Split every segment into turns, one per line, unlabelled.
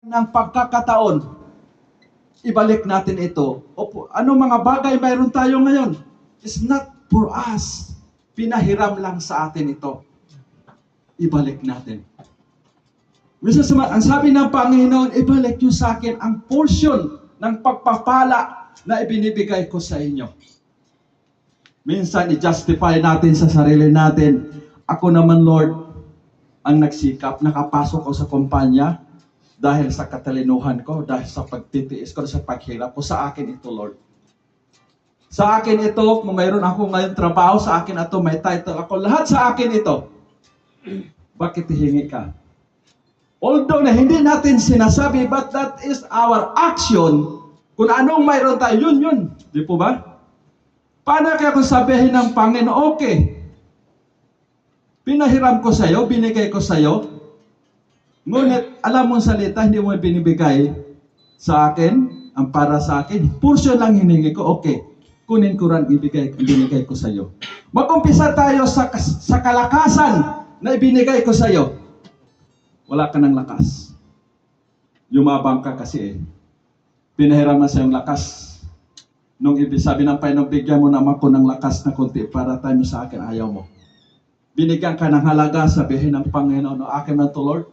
ng pagkakataon, ibalik natin ito. Opo, ano mga bagay mayroon tayo ngayon? It's not for us. Pinahiram lang sa atin ito. Ibalik natin. Ang sabi ng Panginoon, ibalik niyo sa akin ang portion ng pagpapala na ibinibigay ko sa inyo. Minsan, i-justify natin sa sarili natin, ako naman, Lord, ang nagsikap, nakapasok ko sa kumpanya dahil sa katalinuhan ko, dahil sa pagtitiis ko, sa paghirap ko, sa akin ito, Lord. Sa akin ito, kung mayroon ako ngayon trabaho, sa akin ito, may title ako, lahat sa akin ito. Bakit hihingi ka? Although na hindi natin sinasabi, but that is our action. Kung anong mayroon tayo, yun. Di po ba? Paano kaya kung sabihin ng Panginoon, okay, pinahiram ko sa'yo, binigay ko sa'yo, ngunit alam mong salita, hindi mo binibigay sa akin, ang para sa akin, portion lang hiningi ko, okay, kunin ko rin, ibinigay ko sa'yo. Mag-umpisa tayo sa kalakasan na ibinigay ko sa'yo. Wala ka ng lakas. Yumabang ka kasi pinahiram na sa iyong lakas. Nung sabi ng Panginoon, bigyan mo naman ko ng lakas na konti para tayo sa akin, ayaw mo. Binigyan ka ng halaga, sabihin ng Panginoon, akin na to, Lord.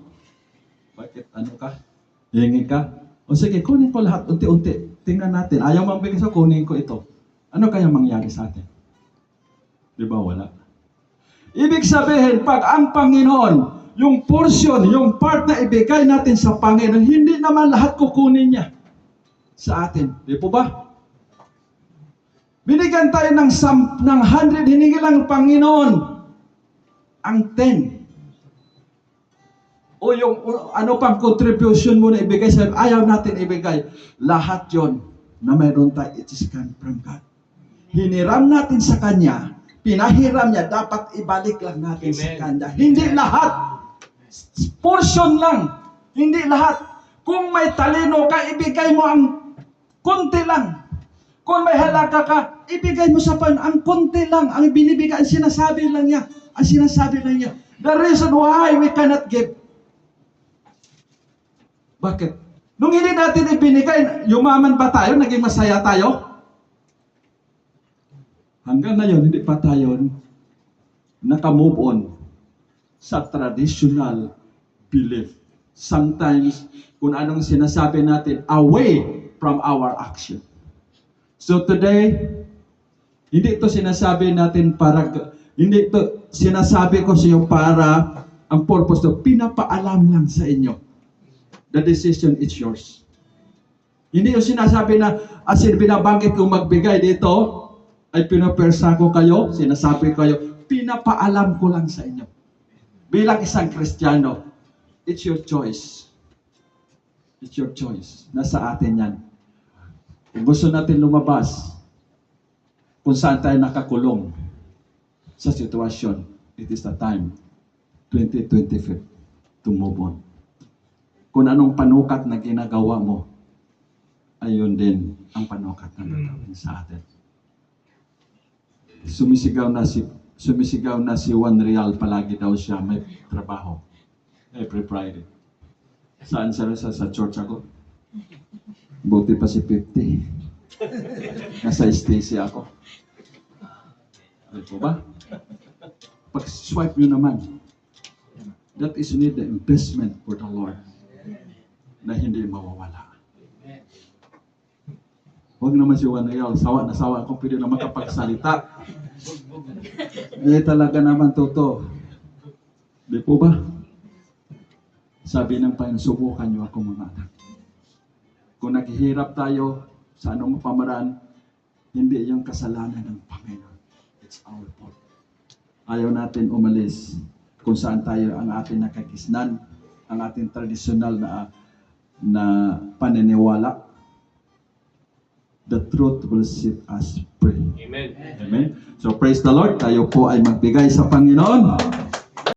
Bakit? Ano ka? Hingi ka? O sige, kunin ko lahat, unti-unti. Tingnan natin. Ayaw mo bigyan, so kunin ko ito. Ano kaya mangyari sa atin? Di ba wala? Ibig sabihin, pag ang Panginoon, yung portion, yung part na ibigay natin sa Panginoon, hindi naman lahat kukunin niya sa atin. Di po ba? Binigyan tayo ng 100, hiningi lang ng Panginoon ang 10. O yung ano pang contribution mo na ibigay sa ayaw natin ibigay. Lahat yon na mayroon tayo, it is come from God. Hiniram natin sa Kanya, pinahiram niya, dapat ibalik lang natin sa Kanya. Hindi lahat. Portion lang. Hindi lahat. Kung may talino ka, ibigay mo ang konti lang. Kung may halaga ka, ibigay mo sa Panginoon ang konti lang. Ang binibigay, ang sinasabi lang niya. Ang sinasabi lang niya. The reason why we cannot give. Bakit? Nung hindi natin ibinigay, yumaman ba tayo? Naging masaya tayo? Hanggang ngayon, hindi pa tayo naka-move on sa traditional belief. Sometimes, kung anong sinasabi natin, away from our action. So today, hindi ito sinasabi natin para, hindi ito sinasabi ko sa iyo para, ang purpose ito, pinapaalam lang sa inyo. The decision is yours. Hindi yung sinasabi na, as in binabanggit kong magbigay dito, ay pinapersa ko kayo, sinasabi kayo, pinapaalam ko lang sa inyo. Bilang isang Kristiyano, it's your choice. It's your choice. Nasa atin yan. Kung gusto natin lumabas, kung saan tayo nakakulong sa sitwasyon, it is the time, 2025, to move on. Kung anong panukat na ginagawa mo, ayun din ang panukat na gagawin sa atin. Sumisigaw na si Juan Real, palagi daw siya may trabaho every Friday. Saan siya sa church ako? Buti pa si 50. Nasa Stacy ako. Ano po ba? Pag-swipe nyo naman, that is need the investment for the Lord na hindi mawawala. Huwag naman si Juan Real, sawa na sawa kung pwede na makapagsalita. Talaga naman totoo. Di po ba? Sabi ng Panginoon, subukan niyo ako mga anak. Kung naghihirap tayo sa anong pamaraan, hindi yung kasalanan ng Panginoon. It's our fault. Ayaw natin umalis kung saan tayo ang ating nakagisnan, ang ating tradisyonal na paniniwala. The truth will set us free.
Amen.
Amen. So praise the Lord. Tayo po ay magbigay sa Panginoon.